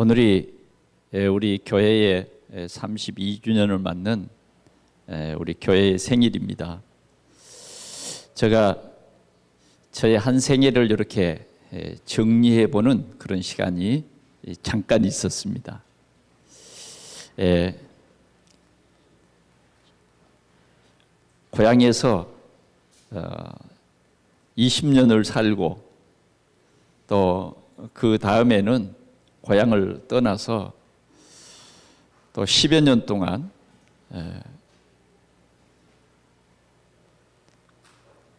오늘이 우리 교회의 32주년을 맞는 우리 교회의 생일입니다. 제가 저의 한 생일을 이렇게 정리해보는 그런 시간이 잠깐 있었습니다. 고향에서 20년을 살고 또 그 다음에는 고향을 떠나서 또 10여 년 동안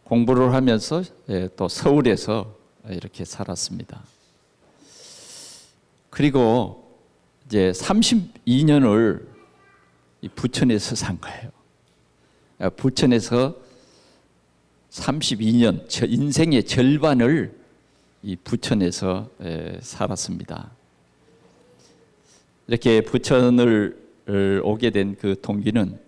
공부를 하면서 또 서울에서 이렇게 살았습니다. 그리고 이제 32년을 부천에서 산 거예요. 부천에서 32년, 인생의 절반을 이 부천에서 살았습니다. 이렇게 부천을 오게 된 그 동기는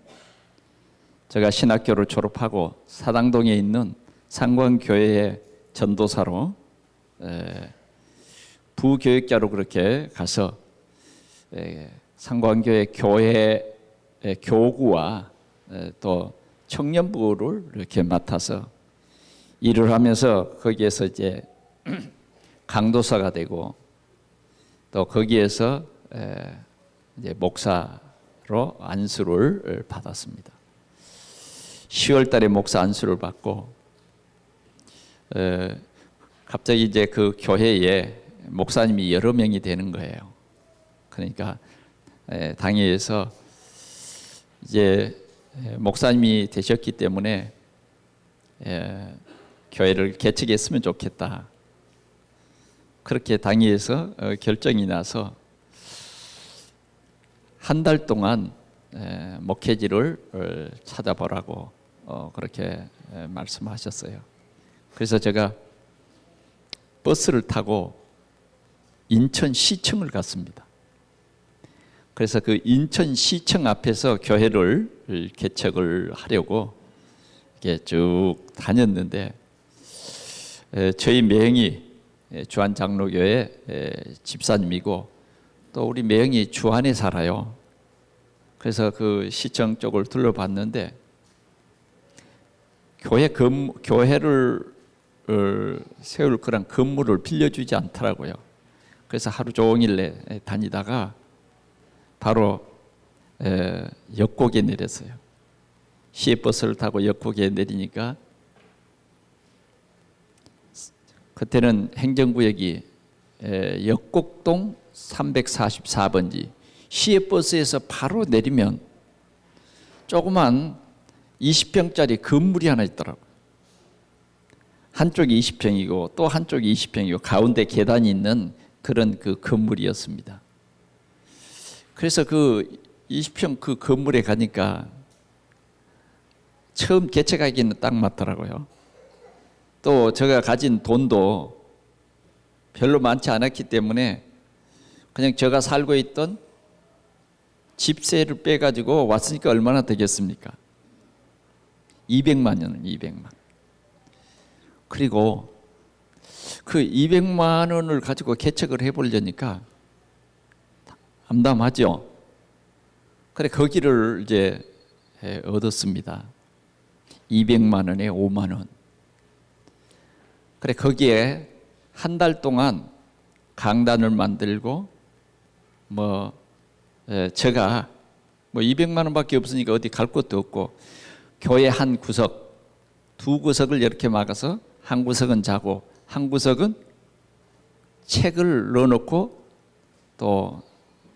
제가 신학교를 졸업하고 사당동에 있는 상광교회의 전도사로 부교육자로 그렇게 가서 상광교회 교회 교구와 또 청년부를 이렇게 맡아서 일을 하면서 거기에서 이제 강도사가 되고 또 거기에서 이제 목사로 안수를 받았습니다. 10월 달에 목사 안수를 받고 갑자기 이제 그 교회에 목사님이 여러 명이 되는 거예요. 그러니까 당회에서 이제 목사님이 되셨기 때문에 교회를 개척했으면 좋겠다. 그렇게 당회에서 결정이 나서 한 달 동안 목회지를 찾아보라고 그렇게 말씀하셨어요. 그래서 제가 버스를 타고 인천시청을 갔습니다. 그래서 그 인천시청 앞에서 교회를 개척을 하려고 이렇게 쭉 다녔는데 저희 매형이 주안장로교회 집사님이고 또 우리 매형이 주안에 살아요. 그래서 그 시청 쪽을 둘러봤는데 교회를 세울 그런 건물을 빌려주지 않더라고요. 그래서 하루 종일 다니다가 바로 역곡에 내렸어요. 시외버스를 타고 역곡에 내리니까 그때는 행정구역이 역곡동 344번지 시외버스에서 바로 내리면 조그만 20평짜리 건물이 하나 있더라고요. 한쪽이 20평이고 또 한쪽이 20평이고 가운데 계단이 있는 그런 그 건물이었습니다. 그래서 그 20평 그 건물에 가니까 처음 개척하기는 딱 맞더라고요. 또 제가 가진 돈도 별로 많지 않았기 때문에 그냥 제가 살고 있던 집세를 빼가지고 왔으니까 얼마나 되겠습니까? 200만 원은 200만. 그리고 그 200만 원을 가지고 개척을 해보려니까 암담하죠. 그래 거기를 이제 얻었습니다. 200만 원에 5만 원. 그래 거기에 한 달 동안 강단을 만들고 제가 200만 원밖에 없으니까 어디 갈 곳도 없고 교회 한 구석, 두 구석을 이렇게 막아서 한 구석은 자고 한 구석은 책을 넣어놓고 또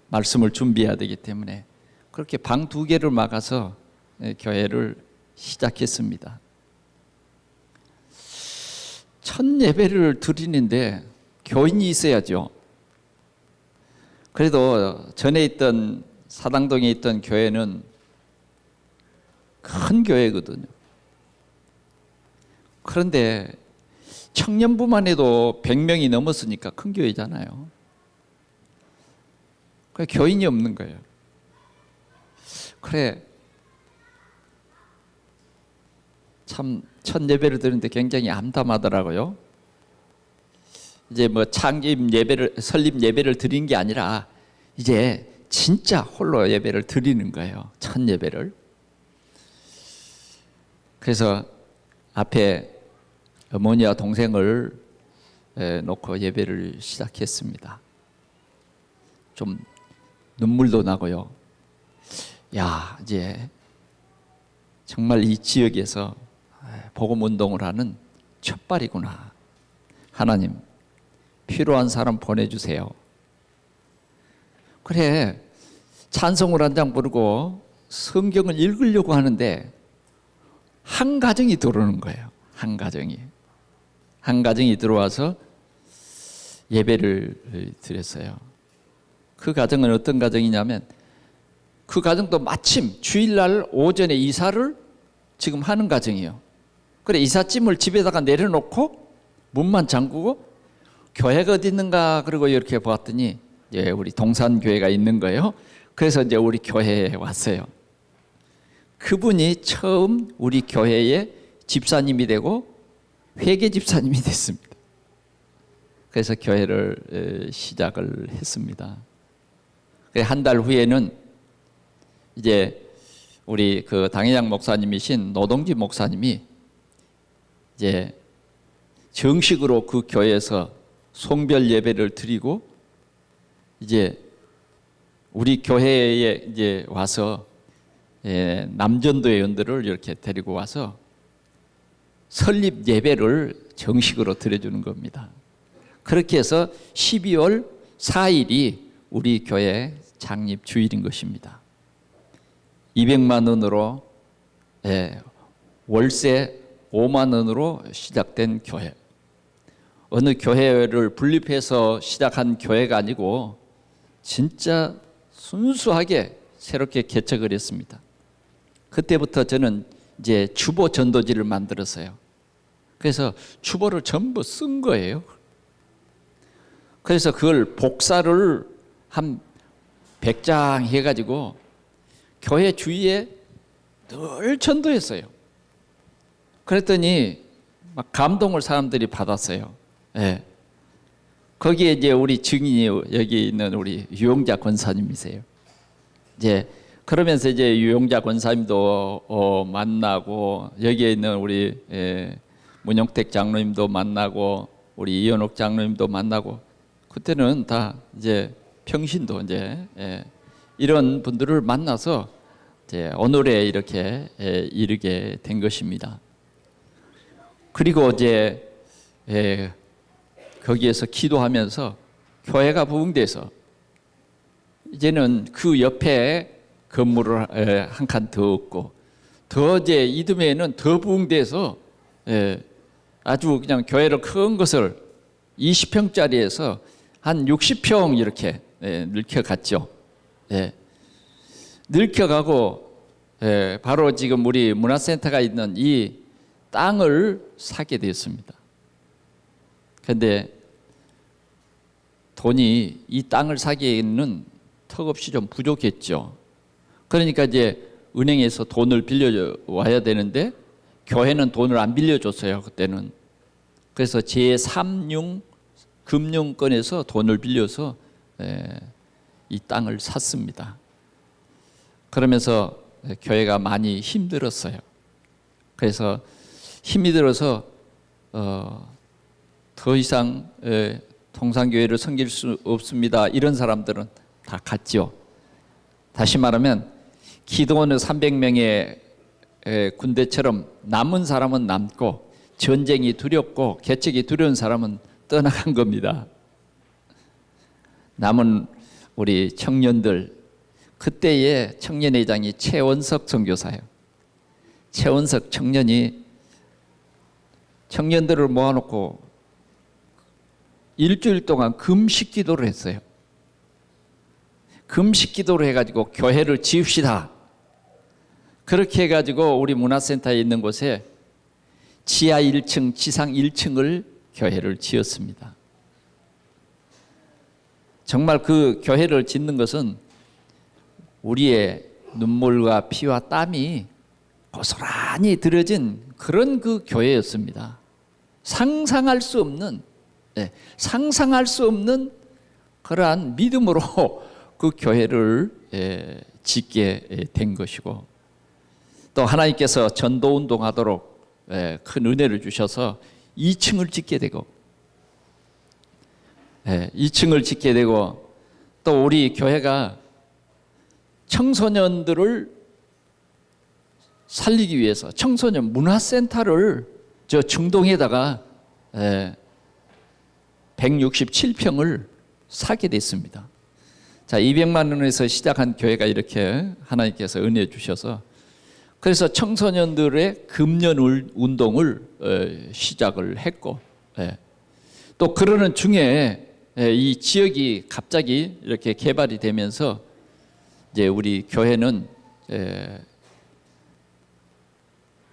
말씀을 준비해야 되기 때문에 그렇게 방 두 개를 막아서 교회를 시작했습니다. 첫 예배를 드리는데 교인이 있어야죠. 그래도 전에 있던 사당동에 있던 교회는 큰 교회거든요. 그런데 청년부만 해도 100명이 넘었으니까 큰 교회잖아요. 교인이 없는 거예요. 그래 참 첫 예배를 드리는데 굉장히 암담하더라고요. 이제 뭐 창립 예배를 설립 예배를 드리는 게 아니라 이제 진짜 홀로 예배를 드리는 거예요. 첫 예배를. 그래서 앞에 어머니와 동생을 놓고 예배를 시작했습니다. 좀 눈물도 나고요. 야, 이제 정말 이 지역에서 복음 운동을 하는 첫발이구나. 하나님, 필요한 사람 보내주세요. 그래, 찬송을 한 장 부르고 성경을 읽으려고 하는데 한 가정이 들어오는 거예요. 한 가정이 들어와서 예배를 드렸어요. 그 가정은 어떤 가정이냐면 그 가정도 마침 주일날 오전에 이사를 지금 하는 가정이에요. 그래, 이삿짐을 집에다가 내려놓고 문만 잠그고 교회가 어디 있는가 그러고 이렇게 보았더니 이제 우리 동산교회가 있는 거예요. 그래서 이제 우리 교회에 왔어요. 그분이 처음 우리 교회의 집사님이 되고 회계 집사님이 됐습니다. 그래서 교회를 시작을 했습니다. 한 달 후에는 이제 우리 그 당회장 목사님이신 노동지 목사님이 이제 정식으로 그 교회에서 송별 예배를 드리고 이제 우리 교회에 이제 와서 남전도 회원들을 이렇게 데리고 와서 설립 예배를 정식으로 드려주는 겁니다. 그렇게 해서 12월 4일이 우리 교회 창립 주일인 것입니다. 200만 원으로 월세 5만 원으로 시작된 교회. 어느 교회를 분립해서 시작한 교회가 아니고 진짜 순수하게 새롭게 개척을 했습니다. 그때부터 저는 이제 주보 전도지를 만들었어요. 그래서 주보를 전부 쓴 거예요. 그래서 그걸 복사를 한 100장 해가지고 교회 주위에 늘 전도했어요. 그랬더니 막 감동을 사람들이 받았어요. 예. 거기에 이제 우리 증인이 여기 있는 우리 유용자 권사님이세요. 이제 그러면서 이제 유용자 권사님도 만나고 여기에 있는 우리 문용택 장로님도 만나고 우리 이현옥 장로님도 만나고 그때는 다 이제 평신도 이제 이런 분들을 만나서 이제 오늘에 이렇게 이르게 된 것입니다. 그리고 이제 거기에서 기도하면서 교회가 부흥돼서 이제는 그 옆에 건물을 한 칸 더 얻고 더 이제 이듬해에는 더 부흥돼서 아주 그냥 교회를 큰 것을 20평짜리에서 한 60평 이렇게 늙혀갔죠. 늙혀가고 바로 지금 우리 문화센터가 있는 이 땅을 사게 되었습니다. 그런데 돈이 이 땅을 사기에는 턱없이 좀 부족했죠. 그러니까 이제 은행에서 돈을 빌려와야 되는데 교회는 돈을 안 빌려줬어요. 그때는. 그래서 제3융 금융권에서 돈을 빌려서 이 땅을 샀습니다. 그러면서 교회가 많이 힘들었어요. 그래서 힘이 들어서 더 이상 동산교회를 섬길 수 없습니다. 이런 사람들은 다 갔죠. 다시 말하면 기도원의 300명의 군대처럼 남은 사람은 남고 전쟁이 두렵고 개척이 두려운 사람은 떠나간 겁니다. 남은 우리 청년들, 그때의 청년회장이 최원석 선교사예요. 최원석 청년이 청년들을 모아놓고 일주일 동안 금식 기도를 했어요. 금식 기도를 해가지고 교회를 지읍시다. 그렇게 해가지고 우리 문화센터에 있는 곳에 지하 1층, 지상 1층을 교회를 지었습니다. 정말 그 교회를 짓는 것은 우리의 눈물과 피와 땀이 고스란히 들어진 그런 그 교회였습니다. 상상할 수 없는 상상할 수 없는 그러한 믿음으로 그 교회를 짓게 된 것이고, 또 하나님께서 전도운동하도록 큰 은혜를 주셔서 2층을 짓게 되고, 2층을 짓게 되고, 또 우리 교회가 청소년들을 살리기 위해서 청소년 문화센터를 저 중동에다가 167평을 사게 됐습니다. 자, 200만 원에서 시작한 교회가 이렇게 하나님께서 은혜 주셔서, 그래서 청소년들의 금년 운동을 시작을 했고, 또 그러는 중에 이 지역이 갑자기 이렇게 개발이 되면서 이제 우리 교회는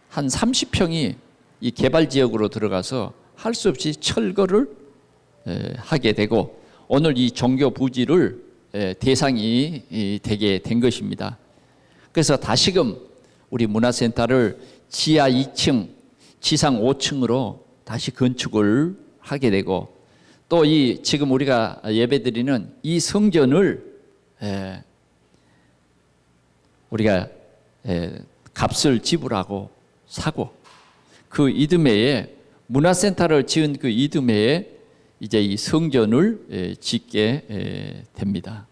한 30평이 이 개발 지역으로 들어가서 할 수 없이 철거를 하게 되고, 오늘 이 종교 부지를 대상이 되게 된 것입니다. 그래서 다시금 우리 문화센터를 지하 2층, 지상 5층으로 다시 건축을 하게 되고, 또 이 지금 우리가 예배드리는 이 성전을 우리가 값을 지불하고 사고, 그 이듬해에 문화센터를 지은 그 이듬해에 이제 이 성전을 짓게 됩니다.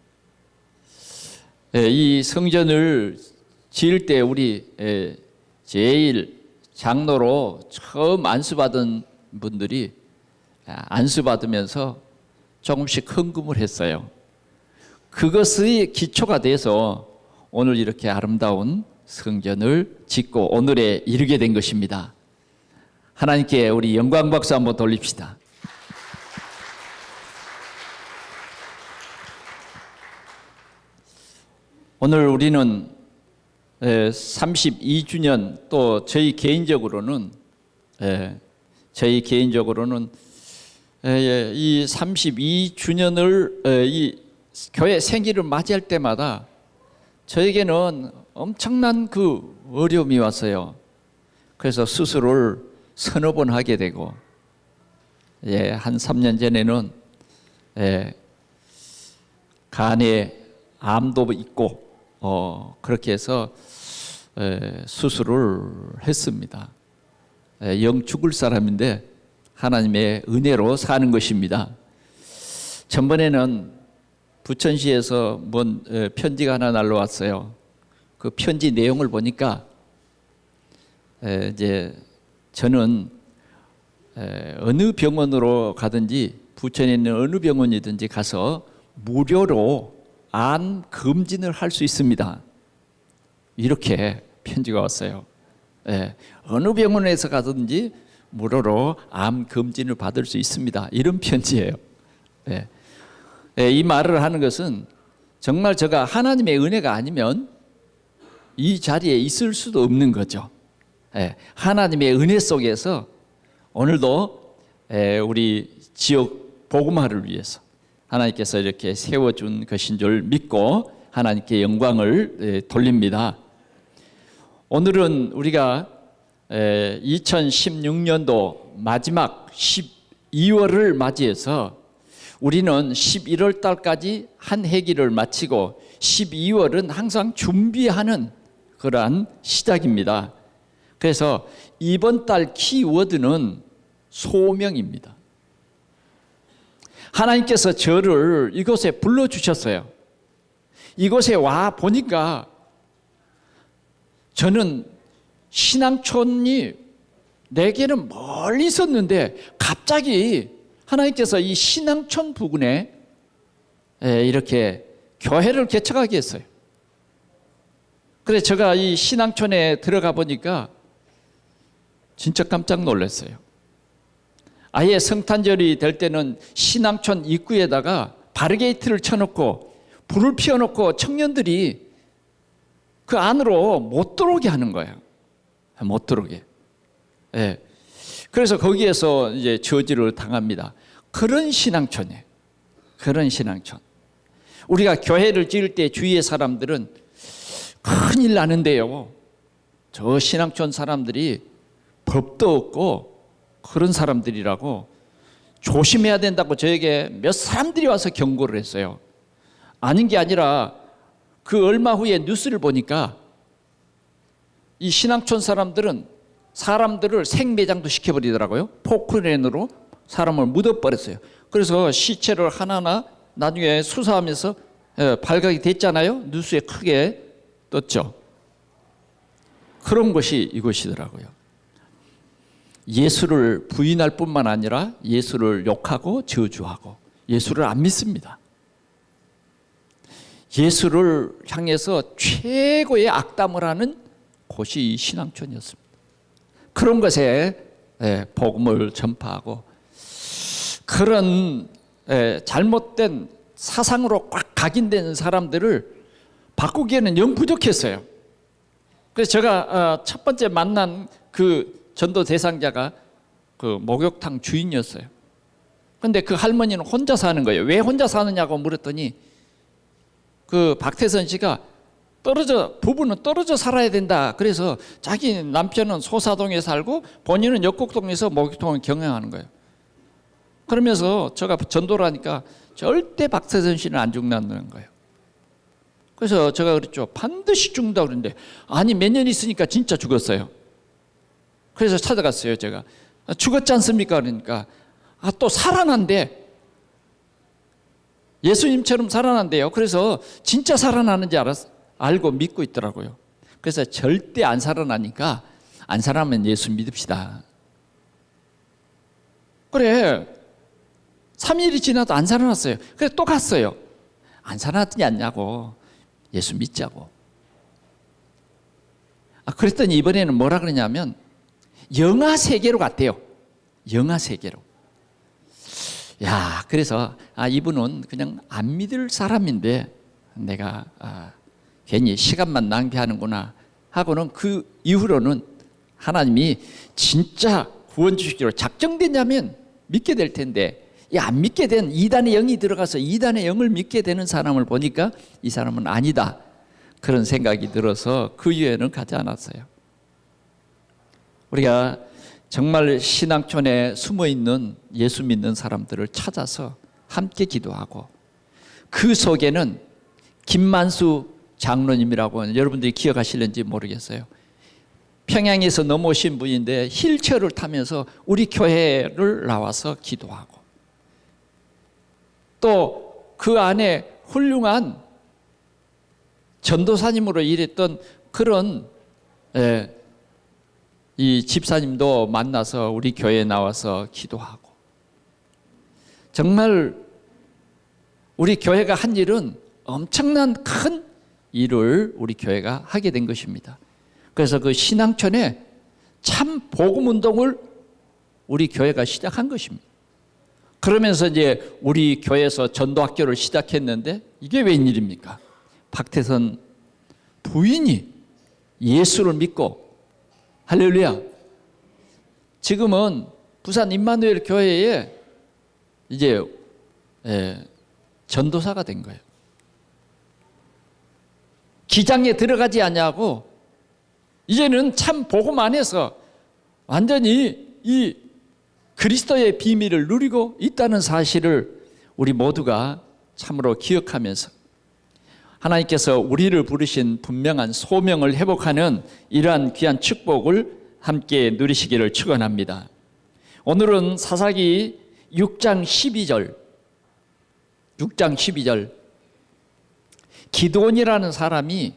이 성전을 지을 때 우리 제일 장로로 처음 안수받은 분들이 안수받으면서 조금씩 헌금을 했어요. 그것의 기초가 돼서 오늘 이렇게 아름다운 성전을 짓고 오늘에 이르게 된 것입니다. 하나님께 우리 영광 박수 한번 돌립시다. 오늘 우리는 32주년, 또 저희 개인적으로는 이 32주년을 이 교회 생일을 맞이할 때마다 저에게는 엄청난 그 어려움이 왔어요. 그래서 수술을 서너 번 하게 되고, 한 3년 전에는 간에 암도 있고 그렇게 해서 수술을 했습니다. 영 죽을 사람인데 하나님의 은혜로 사는 것입니다. 전번에는 부천시에서 뭔 편지가 하나 날라왔어요. 그 편지 내용을 보니까 이제 저는 어느 병원으로 가든지, 부천에 있는 어느 병원이든지 가서 무료로 암 검진을 할 수 있습니다. 이렇게 편지가 왔어요. 어느 병원에서 가든지 무료로 암 검진을 받을 수 있습니다. 이런 편지예요. 이 말을 하는 것은 정말 제가 하나님의 은혜가 아니면 이 자리에 있을 수도 없는 거죠. 하나님의 은혜 속에서 오늘도 우리 지역 복음화를 위해서 하나님께서 이렇게 세워준 것인 줄 믿고 하나님께 영광을 돌립니다. 오늘은 우리가 2016년도 마지막 12월을 맞이해서 우리는 11월 달까지 한 해기를 마치고 12월은 항상 준비하는 그러한 시작입니다. 그래서 이번 달 키워드는 소명입니다. 하나님께서 저를 이곳에 불러주셨어요. 이곳에 와 보니까 저는 신앙촌이 내게는 멀리 있었는데 갑자기 하나님께서 이 신앙촌 부근에 이렇게 교회를 개척하게 했어요. 그래서 제가 이 신앙촌에 들어가 보니까 진짜 깜짝 놀랐어요. 아예 성탄절이 될 때는 신앙촌 입구에다가 바리게이트를 쳐놓고 불을 피워놓고 청년들이 그 안으로 못 들어오게 하는 거예요. 못 들어오게. 그래서 거기에서 이제 저지를 당합니다. 그런 신앙촌이에요. 그런 신앙촌. 우리가 교회를 지을 때 주위의 사람들은 큰일 나는데요, 저 신앙촌 사람들이 법도 없고 그런 사람들이라고 조심해야 된다고 저에게 몇 사람들이 와서 경고를 했어요. 아닌 게 아니라 그 얼마 후에 뉴스를 보니까 이 신앙촌 사람들은 사람들을 생매장도 시켜버리더라고요. 포크레인으로 사람을 묻어버렸어요. 그래서 시체를 하나하나 나중에 수사하면서 발각이 됐잖아요. 뉴스에 크게 떴죠. 그런 것이 이것이더라고요. 예수를 부인할 뿐만 아니라 예수를 욕하고 저주하고 예수를 안 믿습니다. 예수를 향해서 최고의 악담을 하는 곳이 신앙촌이었습니다. 그런 것에 복음을 전파하고 그런 잘못된 사상으로 꽉 각인된 사람들을 바꾸기에는 영 부족했어요. 그래서 제가 첫 번째 만난 그 전도 대상자가 그 목욕탕 주인이었어요. 그런데 그 할머니는 혼자 사는 거예요. 왜 혼자 사느냐고 물었더니 그 박태선 씨가 부부는 떨어져 살아야 된다. 그래서 자기 남편은 소사동에 살고 본인은 역곡동에서 목욕탕을 경영하는 거예요. 그러면서 제가 전도를 하니까 절대 박태선 씨는 안 죽는다는 거예요. 그래서 제가 그랬죠. 반드시 죽는다고 그랬는데 아니 몇 년 있으니까 진짜 죽었어요. 그래서 찾아갔어요. 제가 죽었지 않습니까? 그러니까 또 살아난대. 예수님처럼 살아난대요. 그래서 진짜 살아나는지 알고 믿고 있더라고요. 그래서 절대 안 살아나니까 안 살아나면 예수 믿읍시다. 그래 3일이 지나도 안 살아났어요. 그래서 또 갔어요. 안 살아났지 않냐고. 예수 믿자고. 그랬더니 이번에는 뭐라 그러냐면 영화 세계로 갔대요. 영화 세계로. 야, 그래서 이분은 그냥 안 믿을 사람인데 내가 괜히 시간만 낭비하는구나 하고는 그 이후로는 하나님이 진짜 구원 주시기로 작정됐냐면 믿게 될 텐데 안 믿게 된 이단의 영이 들어가서 이단의 영을 믿게 되는 사람을 보니까 이 사람은 아니다. 그런 생각이 들어서 그 이후에는 가지 않았어요. 우리가 정말 신앙촌에 숨어있는 예수 믿는 사람들을 찾아서 함께 기도하고 그 속에는 김만수 장로님이라고 여러분들이 기억하실는지 모르겠어요. 평양에서 넘어오신 분인데 휠체어를 타면서 우리 교회를 나와서 기도하고 또 그 안에 훌륭한 전도사님으로 일했던 그런 이 집사님도 만나서 우리 교회에 나와서 기도하고 정말 우리 교회가 한 일은 엄청난 큰 일을 우리 교회가 하게 된 것입니다. 그래서 그 신앙촌에 참 복음 운동을 우리 교회가 시작한 것입니다. 그러면서 이제 우리 교회에서 전도학교를 시작했는데 이게 웬일입니까? 박태선 부인이 예수를 믿고 할렐루야. 지금은 부산 임마누엘 교회에 이제 전도사가 된 거예요. 기장에 들어가지 않냐고 이제는 참 복음 안에서 완전히 이 그리스도의 비밀을 누리고 있다는 사실을 우리 모두가 참으로 기억하면서 하나님께서 우리를 부르신 분명한 소명을 회복하는 이러한 귀한 축복을 함께 누리시기를 축원합니다. 오늘은 사사기 6장 12절 기드온이라는 사람이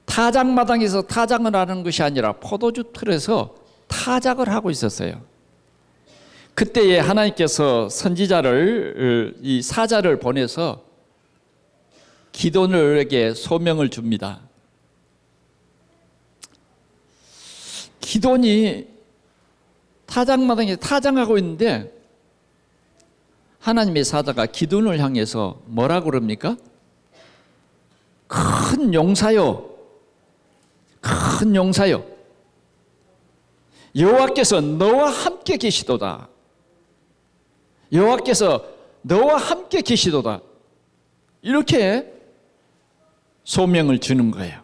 타작마당에서 타작을 하는 것이 아니라 포도주 틀에서 타작을 하고 있었어요. 그때에 하나님께서 선지자를 이 사자를 보내서 기드온에게 소명을 줍니다. 기드온이 타작마당에 타작하고 있는데 하나님의 사자가 기드온을 향해서 뭐라고 그럽니까? 큰 용사여, 큰 용사여, 여호와께서 너와 함께 계시도다. 여호와께서 너와 함께 계시도다. 이렇게 소명을 주는 거예요.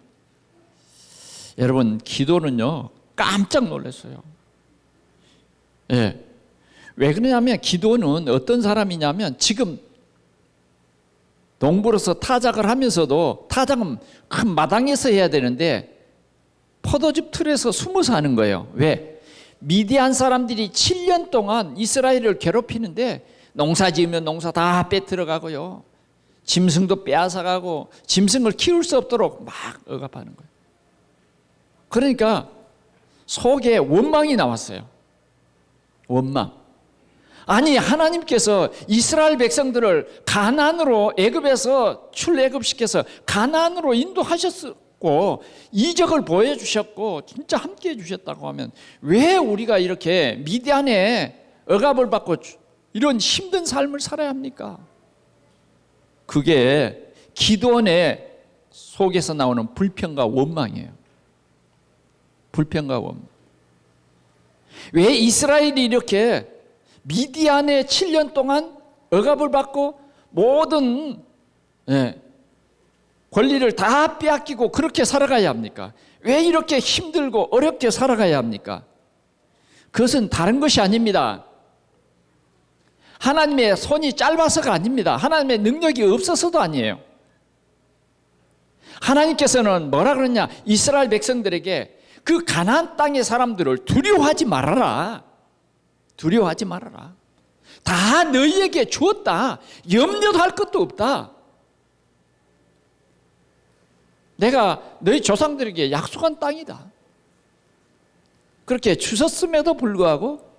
여러분, 기도는요 깜짝 놀랐어요. 예. 왜 그러냐면 기도는 어떤 사람이냐면 지금 농부로서 타작을 하면서도 타작은 큰 마당에서 해야 되는데 포도즙 틀에서 숨어서 하는 거예요. 왜? 미디안 사람들이 7년 동안 이스라엘을 괴롭히는데 농사 지으면 농사 다 빼들어가고요. 짐승도 빼앗아가고 짐승을 키울 수 없도록 막 억압하는 거예요. 그러니까 속에 원망이 나왔어요. 원망. 아니 하나님께서 이스라엘 백성들을 가나안으로 애굽에서 출애굽시켜서 가나안으로 인도하셨고 이적을 보여주셨고 진짜 함께해 주셨다고 하면 왜 우리가 이렇게 미디안에 억압을 받고 이런 힘든 삶을 살아야 합니까? 그게 기도원의 속에서 나오는 불평과 원망이에요. 불평과 원망. 왜 이스라엘이 이렇게 미디안에 7년 동안 억압을 받고 모든 권리를 다 빼앗기고 그렇게 살아가야 합니까? 왜 이렇게 힘들고 어렵게 살아가야 합니까? 그것은 다른 것이 아닙니다. 하나님의 손이 짧아서가 아닙니다. 하나님의 능력이 없어서도 아니에요. 하나님께서는 뭐라 그러냐? 이스라엘 백성들에게 그 가나안 땅의 사람들을 두려워하지 말아라. 두려워하지 말아라. 다 너희에게 주었다. 염려도 할 것도 없다. 내가 너희 조상들에게 약속한 땅이다. 그렇게 주셨음에도 불구하고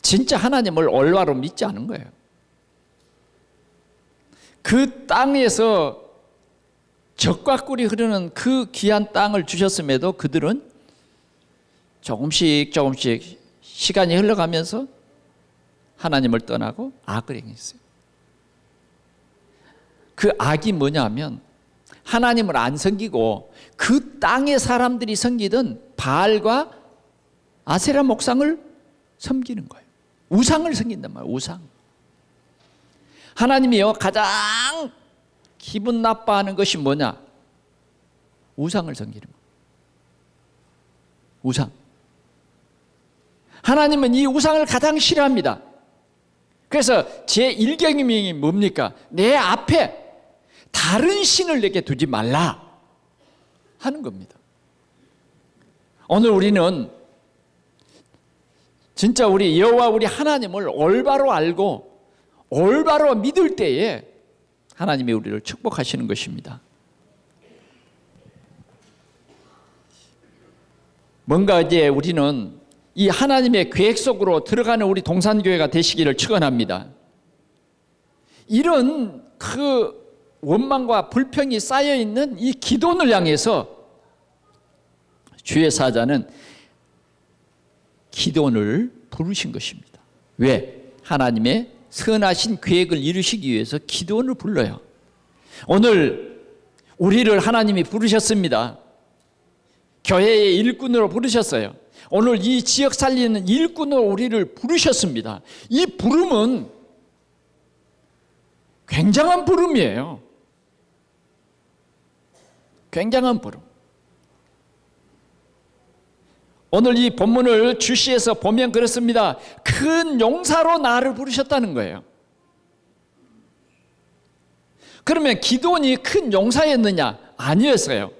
진짜 하나님을 올바로 믿지 않은 거예요. 그 땅에서 젖과 꿀이 흐르는 그 귀한 땅을 주셨음에도 그들은 조금씩 시간이 흘러가면서 하나님을 떠나고 악을 행했어요. 그 악이 뭐냐면 하나님을 안 섬기고 그 땅의 사람들이 섬기던 바알과 아세라 목상을 섬기는 거예요. 우상을 섬긴단 말이에요. 우상. 하나님이요 가장 기분 나빠하는 것이 뭐냐? 우상을 섬기는 거예요. 우상. 하나님은 이 우상을 가장 싫어합니다. 그래서 제 1계명이 뭡니까? 내 앞에 다른 신을 내게 두지 말라 하는 겁니다. 오늘 우리는 진짜 우리 여호와 우리 하나님을 올바로 알고 올바로 믿을 때에 하나님이 우리를 축복하시는 것입니다. 뭔가 이제 우리는 이 하나님의 계획 속으로 들어가는 우리 동산교회가 되시기를 축원합니다. 이런 그 원망과 불평이 쌓여있는 이 기도원을 향해서 주의 사자는 기도원을 부르신 것입니다. 왜? 하나님의 선하신 계획을 이루시기 위해서 기도원을 불러요. 오늘 우리를 하나님이 부르셨습니다. 교회의 일꾼으로 부르셨어요. 오늘 이 지역 살리는 일꾼으로 우리를 부르셨습니다. 이 부름은 굉장한 부름이에요. 굉장한 부름. 오늘 이 본문을 주시해서 보면 그렇습니다. 큰 용사로 나를 부르셨다는 거예요. 그러면 기도원이 큰 용사였느냐? 아니었어요.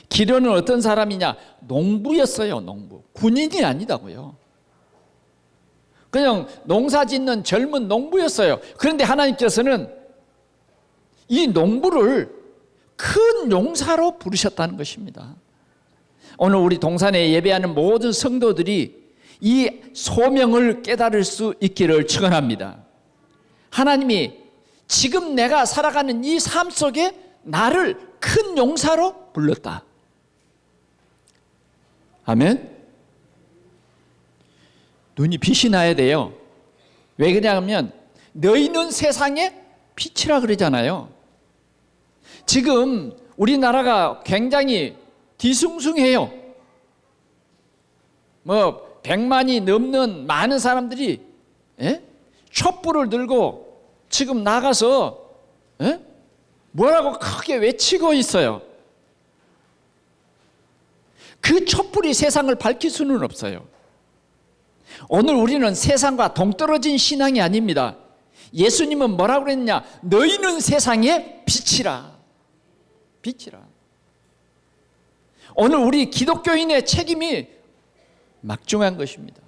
기도원은 어떤 사람이냐? 농부였어요. 농부. 군인이 아니다고요. 그냥 농사 짓는 젊은 농부였어요. 그런데 하나님께서는 이 농부를 큰 용사로 부르셨다는 것입니다. 오늘 우리 동산에 예배하는 모든 성도들이 이 소명을 깨달을 수 있기를 축원합니다. 하나님이 지금 내가 살아가는 이 삶 속에 나를 큰 용사로 불렀다. 아멘. 눈이 빛이 나야 돼요. 왜 그러냐면 너희는 세상의 빛이라 그러잖아요. 지금 우리나라가 굉장히 뒤숭숭해요. 100만이 넘는 많은 사람들이 촛불을 들고 지금 나가서 뭐라고 크게 외치고 있어요. 그 촛불이 세상을 밝힐 수는 없어요. 오늘 우리는 세상과 동떨어진 신앙이 아닙니다. 예수님은 뭐라고 그랬냐? 너희는 세상의 빛이라. 빛이라. 오늘 우리 기독교인의 책임이 막중한 것입니다.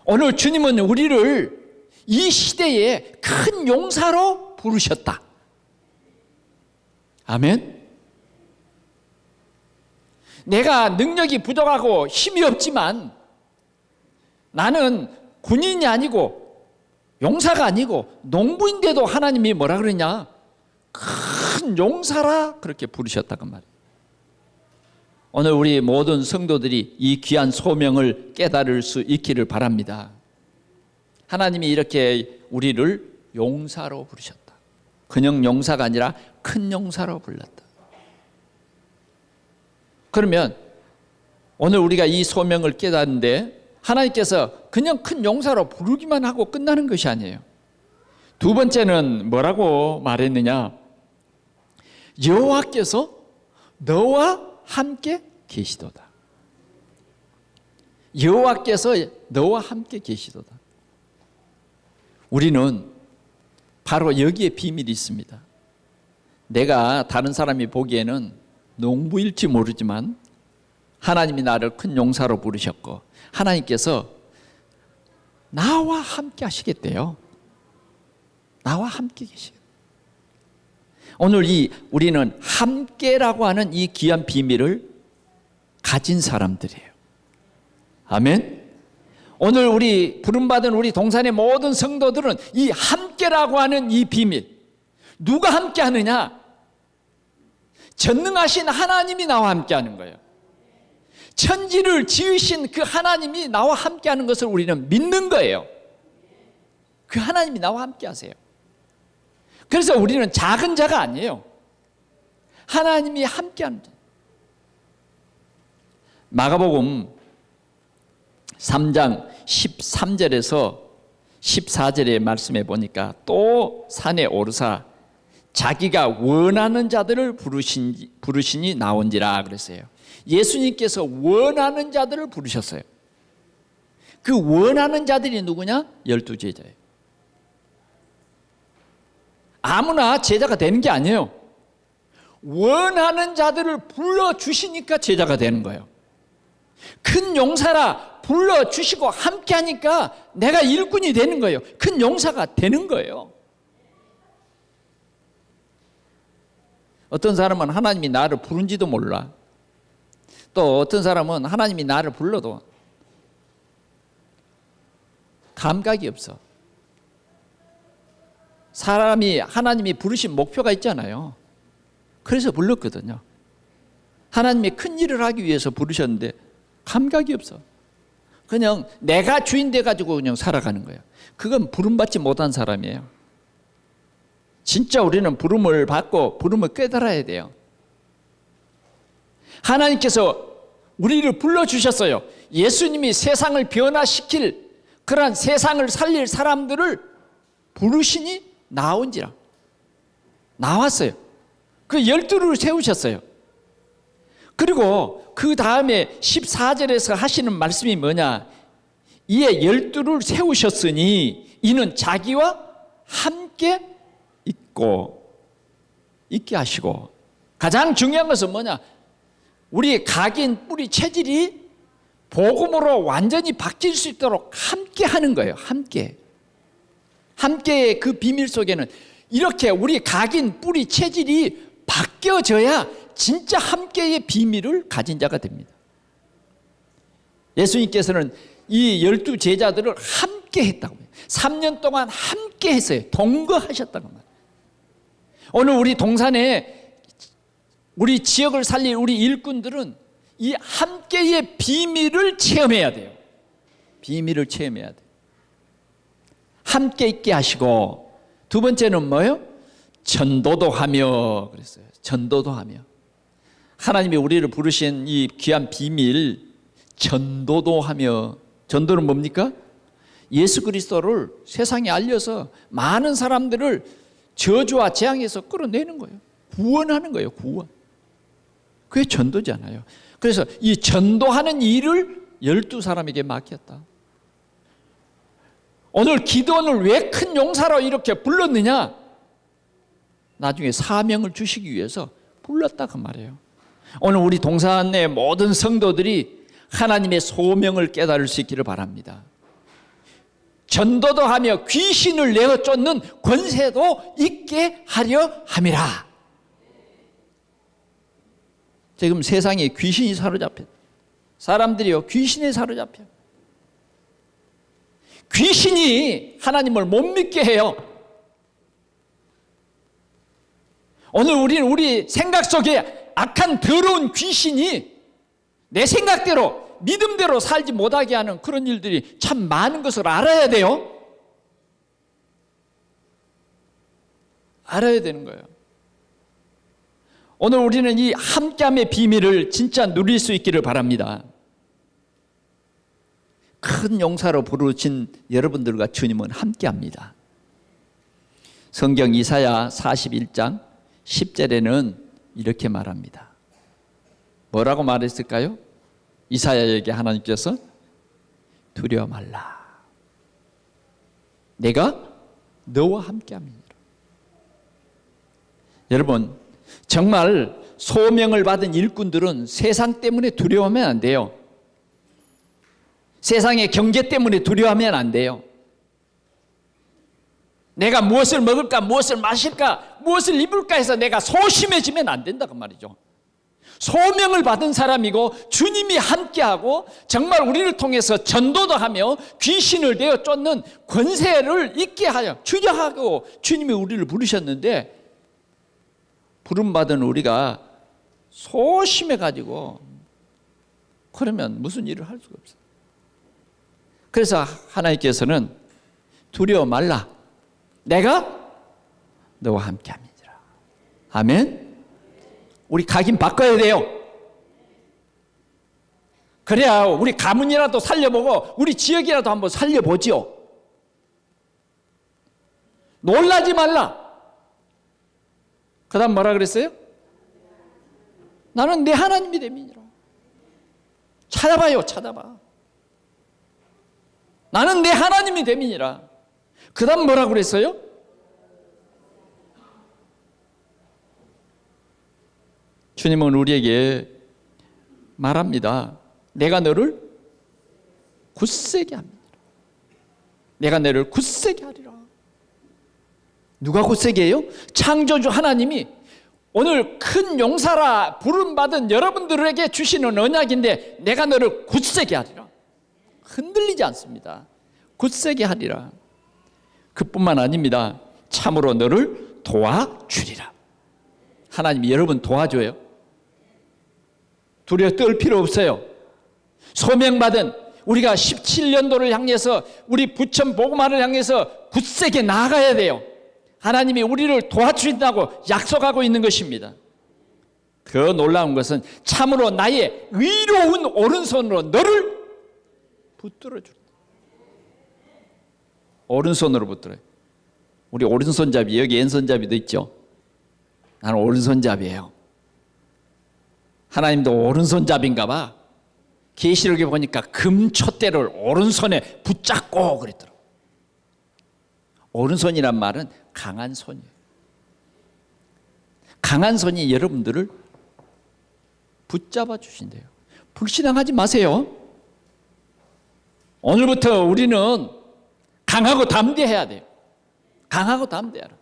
오늘 주님은 우리를 이 시대에 큰 용사로 부르셨다. 아멘. 내가 능력이 부족하고 힘이 없지만 나는 군인이 아니고 용사가 아니고 농부인데도 하나님이 뭐라 그러냐? 큰 용사라 그렇게 부르셨다고 말이에요. 오늘 우리 모든 성도들이 이 귀한 소명을 깨달을 수 있기를 바랍니다. 하나님이 이렇게 우리를 용사로 부르셨다. 그냥 용사가 아니라 큰 용사로 불렀다. 그러면 오늘 우리가 이 소명을 깨닫는데 하나님께서 그냥 큰 용사로 부르기만 하고 끝나는 것이 아니에요. 두 번째는 뭐라고 말했느냐? 여호와께서 너와 함께 계시도다. 여호와께서 너와 함께 계시도다. 우리는 바로 여기에 비밀이 있습니다. 내가 다른 사람이 보기에는 농부일지 모르지만 하나님이 나를 큰 용사로 부르셨고 하나님께서 나와 함께 하시겠대요. 나와 함께 계시겠대요. 오늘 우리는 함께라고 하는 이 귀한 비밀을 가진 사람들이에요. 아멘. 오늘 우리 부름받은 우리 동산의 모든 성도들은 이 함께라고 하는 이 비밀, 누가 함께 하느냐? 전능하신 하나님이 나와 함께 하는 거예요. 천지를 지으신 그 하나님이 나와 함께 하는 것을 우리는 믿는 거예요. 그 하나님이 나와 함께 하세요. 그래서 우리는 작은 자가 아니에요. 하나님이 함께 하는 자. 마가복음 3장 13절에서 14절의 말씀에 보니까 또 산에 오르사 자기가 원하는 자들을 부르시니 나온지라 그랬어요. 예수님께서 원하는 자들을 부르셨어요. 그 원하는 자들이 누구냐? 12제자예요. 아무나 제자가 되는 게 아니에요. 원하는 자들을 불러주시니까 제자가 되는 거예요. 큰 용사라 불러주시고 함께 하니까 내가 일꾼이 되는 거예요. 큰 용사가 되는 거예요. 어떤 사람은 하나님이 나를 부른지도 몰라. 또 어떤 사람은 하나님이 나를 불러도 감각이 없어. 사람이 하나님이 부르신 목표가 있잖아요. 그래서 불렀거든요. 하나님이 큰 일을 하기 위해서 부르셨는데 감각이 없어. 그냥 내가 주인 돼가지고 그냥 살아가는 거예요. 그건 부름받지 못한 사람이에요. 진짜 우리는 부름을 받고 부름을 깨달아야 돼요. 하나님께서 우리를 불러주셨어요. 예수님이 세상을 변화시킬 그러한 세상을 살릴 사람들을 부르시니 나온지라. 나왔어요. 그 12를 세우셨어요. 그리고 그 다음에 14절에서 하시는 말씀이 뭐냐? 이에 12를 세우셨으니 이는 자기와 함께 있게 하시고, 가장 중요한 것은 뭐냐? 우리 각인 뿌리 체질이 복음으로 완전히 바뀔 수 있도록 함께 하는 거예요. 함께의 그 비밀 속에는 이렇게 우리 각인 뿌리 체질이 바뀌어져야 진짜 함께의 비밀을 가진 자가 됩니다. 예수님께서는 이 12제자들을 함께 했다고 해요. 3년 동안 함께 했어요. 동거하셨다고 말이에요. 오늘 우리 동산에 우리 지역을 살릴 우리 일꾼들은 이 함께의 비밀을 체험해야 돼요. 비밀을 체험해야 돼요. 함께 있게 하시고, 두 번째는 뭐예요? 전도도 하며 그랬어요. 전도도 하며. 하나님이 우리를 부르신 이 귀한 비밀, 전도도 하며. 전도는 뭡니까? 예수 그리스도를 세상에 알려서 많은 사람들을 저주와 재앙에서 끌어내는 거예요. 구원하는 거예요. 구원. 그게 전도잖아요. 그래서 이 전도하는 일을 12사람에게 맡겼다. 오늘 기드온을 왜 큰 용사로 이렇게 불렀느냐? 나중에 사명을 주시기 위해서 불렀다 그 말이에요. 오늘 우리 동산의 모든 성도들이 하나님의 소명을 깨달을 수 있기를 바랍니다. 전도도 하며 귀신을 내어 쫓는 권세도 있게 하려 함이라. 지금 세상에 귀신이 사로잡혀, 사람들이요 귀신에 사로잡혀. 귀신이 하나님을 못 믿게 해요. 오늘 우리는 우리 생각 속에 악한 더러운 귀신이 내 생각대로 믿음대로 살지 못하게 하는 그런 일들이 참 많은 것을 알아야 돼요. 알아야 되는 거예요. 오늘 우리는 이 함께함의 비밀을 진짜 누릴 수 있기를 바랍니다. 큰 용사로 부르신 여러분들과 주님은 함께합니다. 성경 이사야 41장 10절에는 이렇게 말합니다. 뭐라고 말했을까요? 이사야에게 하나님께서 두려워 말라. 내가 너와 함께함이니라. 여러분, 정말 소명을 받은 일꾼들은 세상 때문에 두려워하면 안 돼요. 세상의 경제 때문에 두려워하면 안 돼요. 내가 무엇을 먹을까, 무엇을 마실까, 무엇을 입을까 해서 내가 소심해지면 안 된다 그 말이죠. 소명을 받은 사람이고 주님이 함께하고 정말 우리를 통해서 전도도 하며 귀신을 내어 쫓는 권세를 있게 하여 주려하고 주님이 우리를 부르셨는데, 부름받은 우리가 소심해가지고 그러면 무슨 일을 할 수가 없어요. 그래서 하나님께서는 두려워 말라. 내가 너와 함께함이니라. 아멘. 우리 각인 바꿔야 돼요. 그래야 우리 가문이라도 살려보고 우리 지역이라도 한번 살려보지요. 놀라지 말라. 그 다음 뭐라 그랬어요? 나는 내 하나님이 됨이니라. 찾아봐요, 찾아봐. 나는 내 하나님이 됨이니라. 그 다음 뭐라 그랬어요? 주님은 우리에게 말합니다. 내가 너를 굳세게 합니다. 내가 너를 굳세게 하리라. 누가 굳세게 해요? 창조주 하나님이 오늘 큰 용사라 부름받은 여러분들에게 주시는 언약인데, 내가 너를 굳세게 하리라. 흔들리지 않습니다. 굳세게 하리라. 그뿐만 아닙니다. 참으로 너를 도와주리라. 하나님이 여러분 도와줘요. 두려워 떨 필요 없어요. 소명받은 우리가 17년도를 향해서, 우리 부천 복음화를 향해서 굳세게 나아가야 돼요. 하나님이 우리를 도와주신다고 약속하고 있는 것입니다. 더 놀라운 것은 참으로 나의 의로운 오른손으로 너를 붙들어 준다. 오른손으로 붙들어요. 우리 오른손잡이, 여기 왼손잡이도 있죠. 나는 오른손잡이에요. 하나님도 오른손잡인가 봐. 계시록에 보니까 금촛대를 오른손에 붙잡고 그랬더라고요. 오른손이란 말은 강한 손이에요. 강한 손이 여러분들을 붙잡아 주신대요. 불신앙하지 마세요. 오늘부터 우리는 강하고 담대해야 돼요. 강하고 담대하라.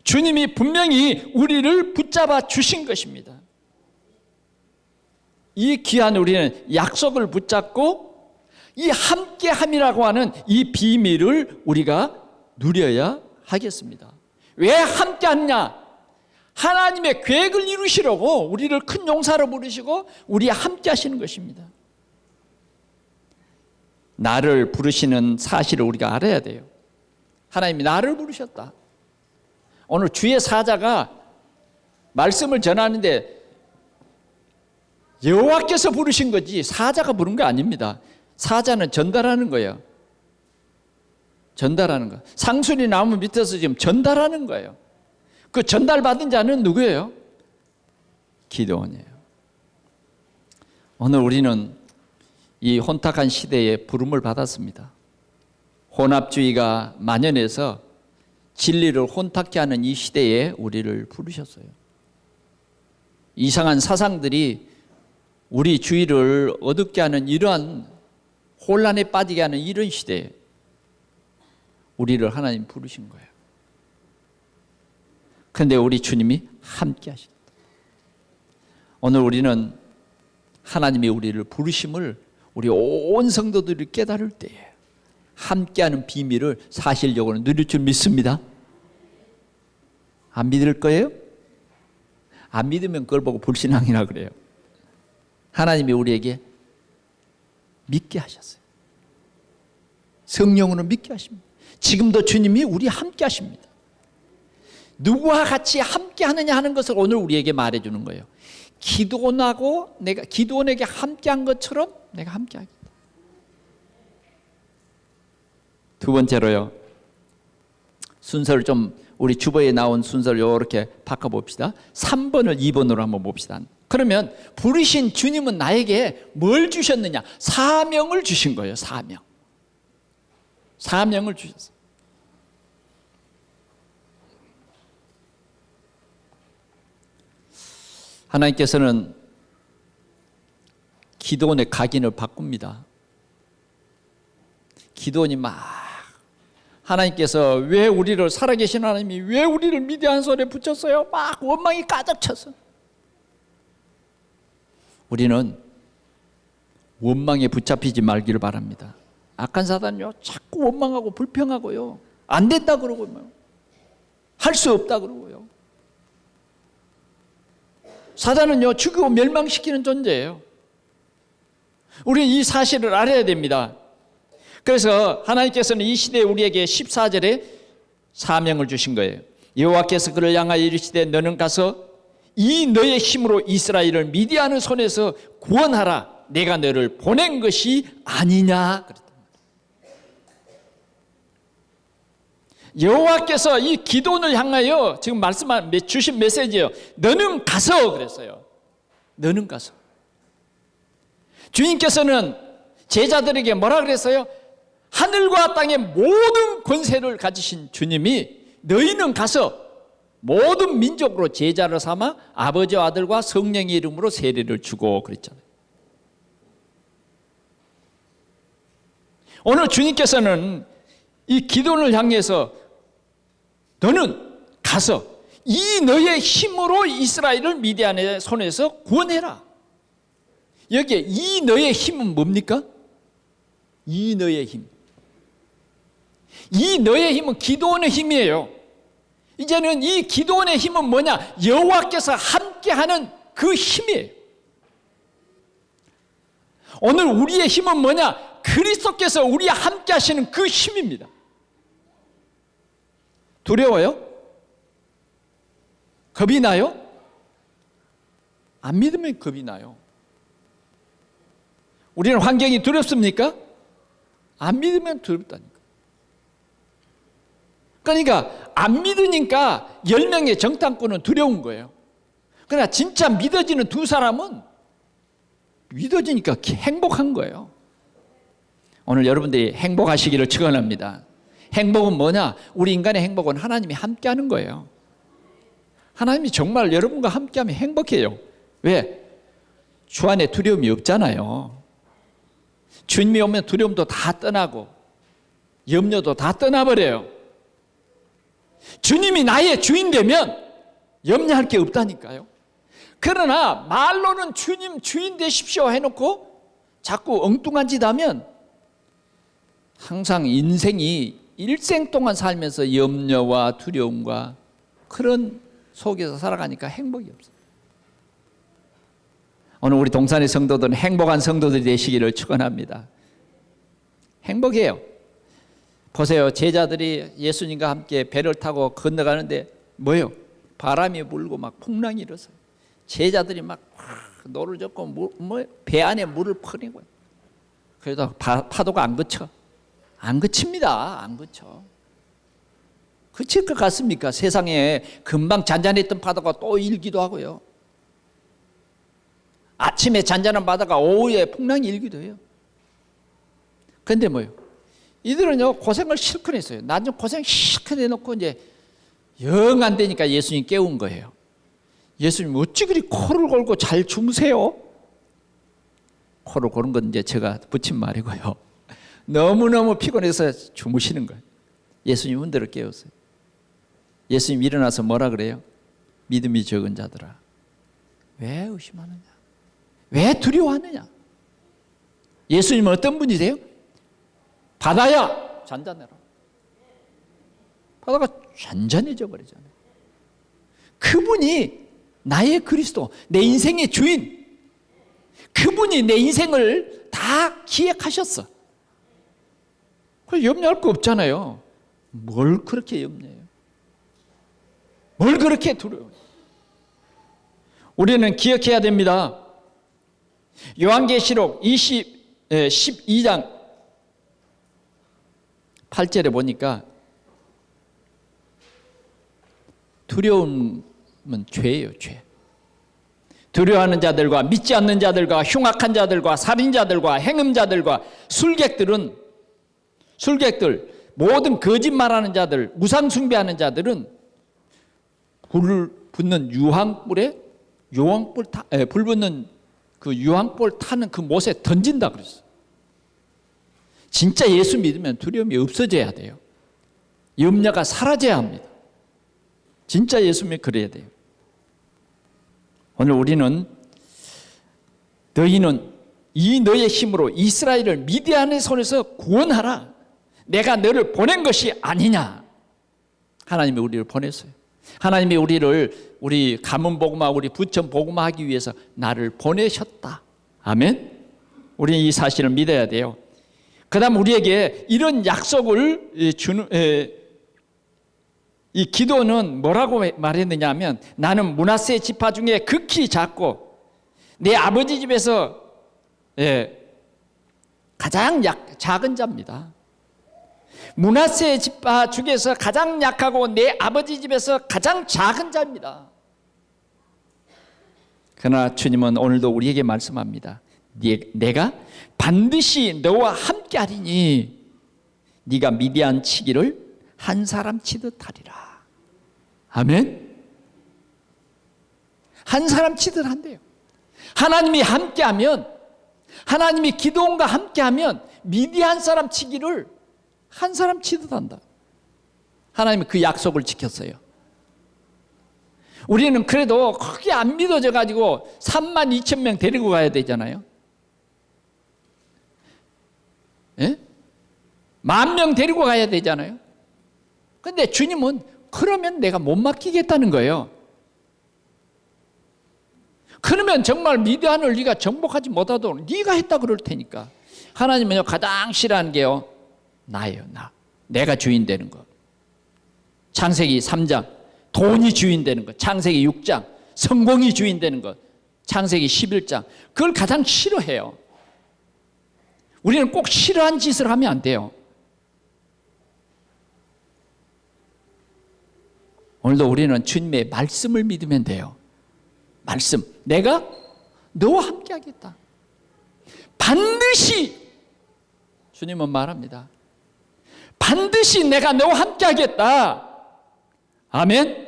주님이 분명히 우리를 붙잡아 주신 것입니다. 이 귀한 우리는 약속을 붙잡고 이 함께함이라고 하는 이 비밀을 우리가 누려야 하겠습니다. 왜 함께하느냐? 하나님의 계획을 이루시려고 우리를 큰 용사로 부르시고 우리와 함께 하시는 것입니다. 나를 부르시는 사실을 우리가 알아야 돼요. 하나님이 나를 부르셨다. 오늘 주의 사자가 말씀을 전하는데 여호와께서 부르신 거지 사자가 부른 거 아닙니다. 사자는 전달하는 거예요. 전달하는 거. 상순이 나무 밑에서 지금 전달하는 거예요. 그 전달받은 자는 누구예요? 기드온이에요. 오늘 우리는 이 혼탁한 시대에 부름을 받았습니다. 혼합주의가 만연해서 진리를 혼탁케 하는 이 시대에 우리를 부르셨어요. 이상한 사상들이 우리 주의를 어둡게 하는 이러한 혼란에 빠지게 하는 이런 시대에 우리를 하나님 부르신 거예요. 그런데 우리 주님이 함께 하신다. 오늘 우리는 하나님이 우리를 부르심을 우리 온 성도들이 깨달을 때에 함께하는 비밀을 사실적으로 누릴 줄 믿습니다. 안 믿을 거예요? 안 믿으면 그걸 보고 불신앙이라 그래요. 하나님이 우리에게 믿게 하셨어요. 성령으로 믿게 하십니다. 지금도 주님이 우리 함께 하십니다. 누구와 같이 함께 하느냐 하는 것을 오늘 우리에게 말해주는 거예요. 기드온에게 함께한 것처럼 내가 함께하겠다. 두 번째로요, 순서를 좀 우리 주보에 나온 순서를 이렇게 바꿔봅시다. 3번을 2번으로 한번 봅시다. 그러면 부르신 주님은 나에게 뭘 주셨느냐? 사명을 주신 거예요. 사명을 주셨어요. 하나님께서는 기드온의 각인을 바꿉니다. 기드온이 막 하나님께서 왜 우리를, 살아계신 하나님이 왜 우리를 미디안 손에 붙였어요? 막 원망이 가득 찼어. 우리는 원망에 붙잡히지 말기를 바랍니다. 악한 사단요, 자꾸 원망하고 불평하고요, 안 된다 그러고요, 할 수 없다 그러고요. 사단은요, 죽이고 멸망시키는 존재예요. 우리는 이 사실을 알아야 됩니다. 그래서 하나님께서는 이 시대에 우리에게 14절에 사명을 주신 거예요. 여호와께서 그를 향하여 이르시되 너는 가서 이 너의 힘으로 이스라엘을 미디안의 손에서 구원하라. 내가 너를 보낸 것이 아니냐. 여호와께서 이 기도원을 향하여 지금 주신 메시지예요. 너는 가서 그랬어요. 너는 가서. 주님께서는 제자들에게 뭐라 그랬어요? 하늘과 땅의 모든 권세를 가지신 주님이 너희는 가서 모든 민족으로 제자를 삼아 아버지와 아들과 성령의 이름으로 세례를 주고 그랬잖아요. 오늘 주님께서는 이 기도원을 향해서 너는 가서 이 너의 힘으로 이스라엘을 미디안의 손에서 구원해라. 여기에 이 너의 힘은 뭡니까? 이 너의 힘. 이 너의 힘은 기도원의 힘이에요. 이제는 이 기도원의 힘은 뭐냐? 여호와께서 함께하는 그 힘이에요. 오늘 우리의 힘은 뭐냐? 그리스도께서 우리와 함께 하시는 그 힘입니다. 두려워요? 겁이 나요? 안 믿으면 겁이 나요. 우리는 환경이 두렵습니까? 안 믿으면 두렵다니까. 그러니까 안 믿으니까 10명의 정탐꾼은 두려운 거예요. 그러나 진짜 믿어지는 두 사람은 믿어지니까 행복한 거예요. 오늘 여러분들이 행복하시기를 축원합니다. 행복은 뭐냐? 우리 인간의 행복은 하나님이 함께하는 거예요. 하나님이 정말 여러분과 함께하면 행복해요. 왜? 주 안에 두려움이 없잖아요. 주님이 오면 두려움도 다 떠나고 염려도 다 떠나버려요. 주님이 나의 주인 되면 염려할 게 없다니까요. 그러나 말로는 주님 주인 되십시오 해놓고 자꾸 엉뚱한 짓 하면 항상 인생이 일생 동안 살면서 염려와 두려움과 그런 속에서 살아가니까 행복이 없어요. 오늘 우리 동산의 성도들은 행복한 성도들이 되시기를 축원합니다. 행복해요. 보세요. 제자들이 예수님과 함께 배를 타고 건너가는데 뭐예요? 바람이 불고 막 풍랑이 일어서요. 제자들이 막 노를 젓고 배 안에 물을 퍼내고 그래도 파도가 안 그쳐. 안 그칩니다. 안 그쳐. 그칠 것 같습니까? 세상에 금방 잔잔했던 파도가 또 일기도 하고요. 아침에 잔잔한 바다가 오후에 풍랑이 일기도 해요. 근데 뭐요? 이들은요 고생을 실컷 했어요. 나중 고생 실컷 해놓고 이제 영 안 되니까 예수님 깨운 거예요. 예수님 어찌 그리 코를 골고 잘 주무세요? 코를 고는 건 이제 제가 붙인 말이고요. 너무너무 피곤해서 주무시는 거예요. 예수님 흔들어 깨웠어요. 예수님 일어나서 뭐라 그래요? 믿음이 적은 자들아, 왜 의심하느냐? 왜 두려워하느냐? 예수님은 어떤 분이세요? 바다야 잔잔해라. 바다가 잔잔해져 버리잖아요. 그분이 나의 그리스도, 내 인생의 주인, 그분이 내 인생을 다 기획하셨어. 그래서 염려할 거 없잖아요. 뭘 그렇게 염려해요? 뭘 그렇게 두려워해요? 우리는 기억해야 됩니다. 요한계시록 12장 8절에 보니까 두려움은 죄예요, 죄. 두려워하는 자들과 믿지 않는 자들과 흉악한 자들과 살인자들과 행음자들과 술객들, 모든 거짓말하는 자들, 우상 숭배하는 자들은 불 붙는 유황불에 불 붙는 그 유황불 타는 그 못에 던진다 그랬어요. 진짜 예수 믿으면 두려움이 없어져야 돼요. 염려가 사라져야 합니다. 진짜 예수 믿으면 그래야 돼요. 오늘 우리는 너희는 이 너의 힘으로 이스라엘을 미디안의 손에서 구원하라. 내가 너를 보낸 것이 아니냐. 하나님이 우리를 보냈어요. 하나님이 우리 가문 복음화, 우리 부천 복음화 하기 위해서 나를 보내셨다. 아멘. 우리는 이 사실을 믿어야 돼요. 그 다음 우리에게 이런 약속을 주는 이 기도는 뭐라고 말했느냐 하면, 나는 므낫세 지파 중에 극히 작고 내 아버지 집에서 가장 작은 자입니다. 므낫세 지파 중에서 가장 약하고 내 아버지 집에서 가장 작은 자입니다. 그러나 주님은 오늘도 우리에게 말씀합니다. 내가 반드시 너와 함께 하리니 네가 미디안 치기를 한 사람 치듯 하리라. 아멘. 한 사람 치듯 한대요. 하나님이 함께하면, 하나님이 기도원과 함께하면 미디안 사람 치기를 한 사람 치듯 한다. 하나님이 그 약속을 지켰어요. 우리는 그래도 크게 안 믿어져 가지고 32,000명 데리고 가야 되잖아요. 예? 10,000명 데리고 가야 되잖아요. 근데 주님은 그러면 내가 못 맡기겠다는 거예요. 그러면 정말 미디안을 네가 정복하지 못하도록 네가 했다 그럴 테니까. 하나님은요, 가장 싫어하는 게요, 나예요. 내가 주인 되는 거. 창세기 3장 돈이 주인 되는 거. 창세기 6장 성공이 주인 되는 거. 창세기 11장 그걸 가장 싫어해요. 우리는 꼭 싫어한 짓을 하면 안 돼요. 오늘도 우리는 주님의 말씀을 믿으면 돼요. 말씀. 내가 너와 함께 하겠다. 반드시 주님은 말합니다. 반드시 내가 너와 함께 하겠다. 아멘.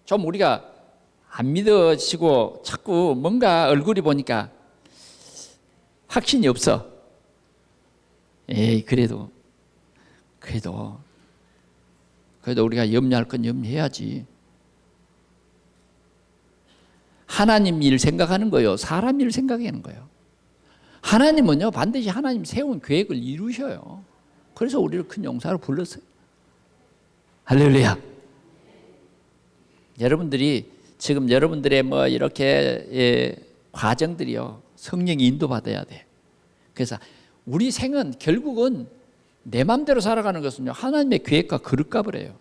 좀 우리가 안 믿어지고 자꾸 뭔가 얼굴이 보니까 확신이 없어. 에이, 그래도 우리가 염려할 건 염려해야지. 하나님 일 생각하는 거예요. 사람 일 생각하는 거예요. 하나님은요, 반드시 하나님 세운 계획을 이루셔요. 그래서 우리를 큰 용사로 불렀어요. 할렐루야. 여러분들이 지금 여러분들의 뭐 이렇게 과정들이요, 성령이 인도받아야 돼. 그래서 우리 생은 결국은 내 마음대로 살아가는 것은요, 하나님의 계획과 그릇값을 해요.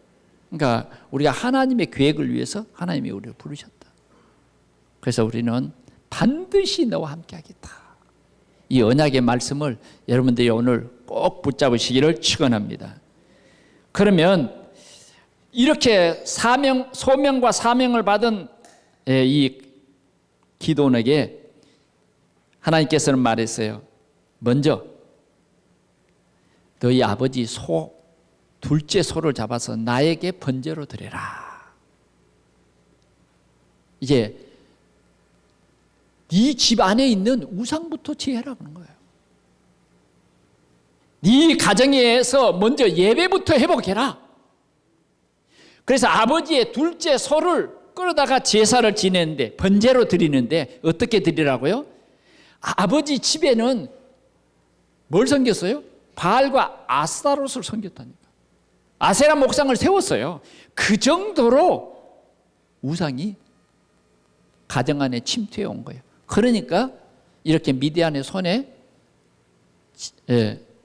그러니까 우리가 하나님의 계획을 위해서 하나님이 우리를 부르셨다. 그래서 우리는 반드시 너와 함께 하겠다. 이 언약의 말씀을 여러분들이 오늘 꼭 붙잡으시기를 축원합니다. 그러면 이렇게 소명과 사명을 받은 이 기도원에게 하나님께서는 말했어요. 먼저 너희 아버지 둘째 소를 잡아서 나에게 번제로 드려라. 이제 네 집 안에 있는 우상부터 제해라 그런 거예요. 네 가정에서 먼저 예배부터 회복해라. 그래서 아버지의 둘째 소를 끌어다가 제사를 지내는데, 번제로 드리는데 어떻게 드리라고요? 아버지 집에는 뭘 섬겼어요? 바알과 아스타롯을 섬겼다니까. 아세라 목상을 세웠어요. 그 정도로 우상이 가정 안에 침투해 온 거예요. 그러니까 이렇게 미디안의 손에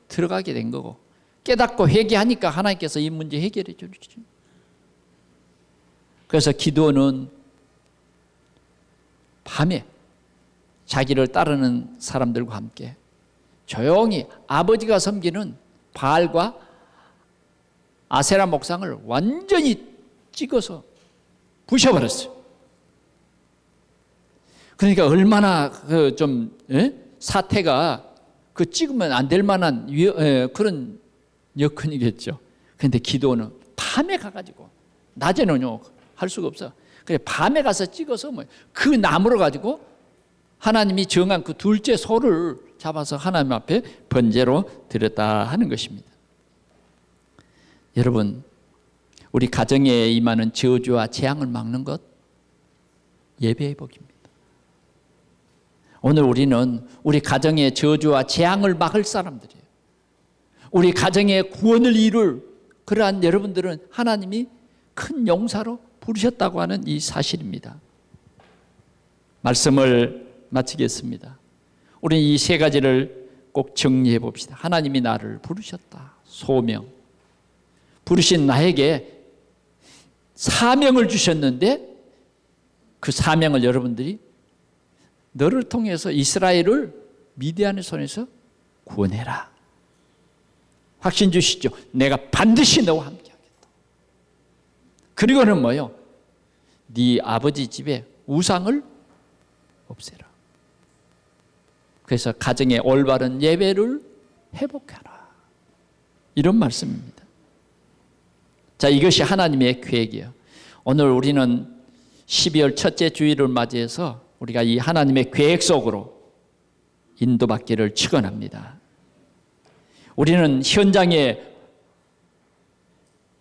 들어가게 된 거고, 깨닫고 회개하니까 하나님께서 이 문제 해결해 주시죠. 그래서 기드온은 밤에 자기를 따르는 사람들과 함께 조용히 아버지가 섬기는 바알과 아세라 목상을 완전히 찍어서 부셔버렸어요. 그러니까 얼마나 사태가 찍으면 안 될 만한 그런 여건이겠죠. 그런데 기드온은 밤에 가가지고, 낮에는요 할 수가 없어. 그래 밤에 가서 찍어서 그 나무로 가지고 하나님이 정한 그 둘째 소를 잡아서 하나님 앞에 번제로 드렸다 하는 것입니다. 여러분, 우리 가정에 임하는 저주와 재앙을 막는 것 예배의 복입니다. 오늘 우리는 우리 가정의 저주와 재앙을 막을 사람들이에요. 우리 가정의 구원을 이룰 그러한 여러분들은 하나님이 큰 용사로 부르셨다고 하는 이 사실입니다. 말씀을 마치겠습니다. 우리 이 세 가지를 꼭 정리해 봅시다. 하나님이 나를 부르셨다. 소명. 부르신 나에게 사명을 주셨는데 그 사명을 여러분들이 너를 통해서 이스라엘을 미디안의 손에서 구원해라. 확신 주시죠. 내가 반드시 너와 함께 하겠다. 그리고는 뭐요? 네 아버지 집에 우상을 없애라. 그래서 가정의 올바른 예배를 회복하라. 이런 말씀입니다. 자, 이것이 하나님의 계획이에요. 오늘 우리는 12월 첫째 주일을 맞이해서 우리가 이 하나님의 계획 속으로 인도받기를 축원합니다. 우리는 현장의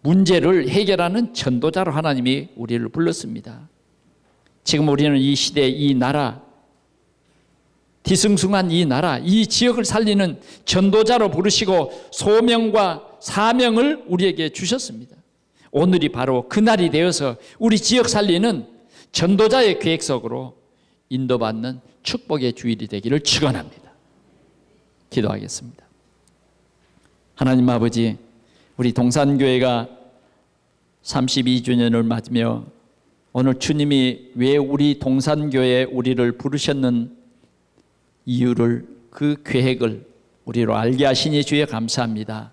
문제를 해결하는 전도자로 하나님이 우리를 불렀습니다. 지금 우리는 이 시대, 이 나라, 뒤숭숭한 이 나라, 이 지역을 살리는 전도자로 부르시고 소명과 사명을 우리에게 주셨습니다. 오늘이 바로 그날이 되어서 우리 지역 살리는 전도자의 계획 속으로 인도받는 축복의 주일이 되기를 축원합니다. 기도하겠습니다. 하나님 아버지, 우리 동산교회가 32주년을 맞으며 오늘 주님이 왜 우리 동산교회에 우리를 부르셨는 이유를, 그 계획을 우리로 알게 하시니 주에 감사합니다.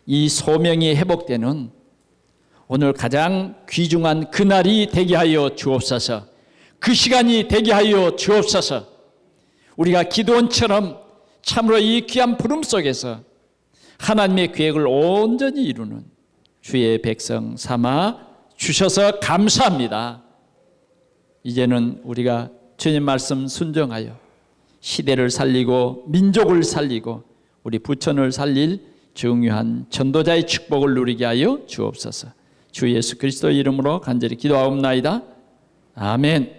이 소명이 회복되는 오늘 가장 귀중한 그날이 되게 하여 주옵소서. 그 시간이 되게 하여 주옵소서. 우리가 기도원처럼 참으로 이 귀한 부름 속에서 하나님의 계획을 온전히 이루는 주의 백성 삼아 주셔서 감사합니다. 이제는 우리가 주님 말씀 순종하여 시대를 살리고 민족을 살리고 우리 부천을 살릴 중요한 전도자의 축복을 누리게 하여 주옵소서. 주 예수 그리스도 이름으로 간절히 기도하옵나이다. 아멘.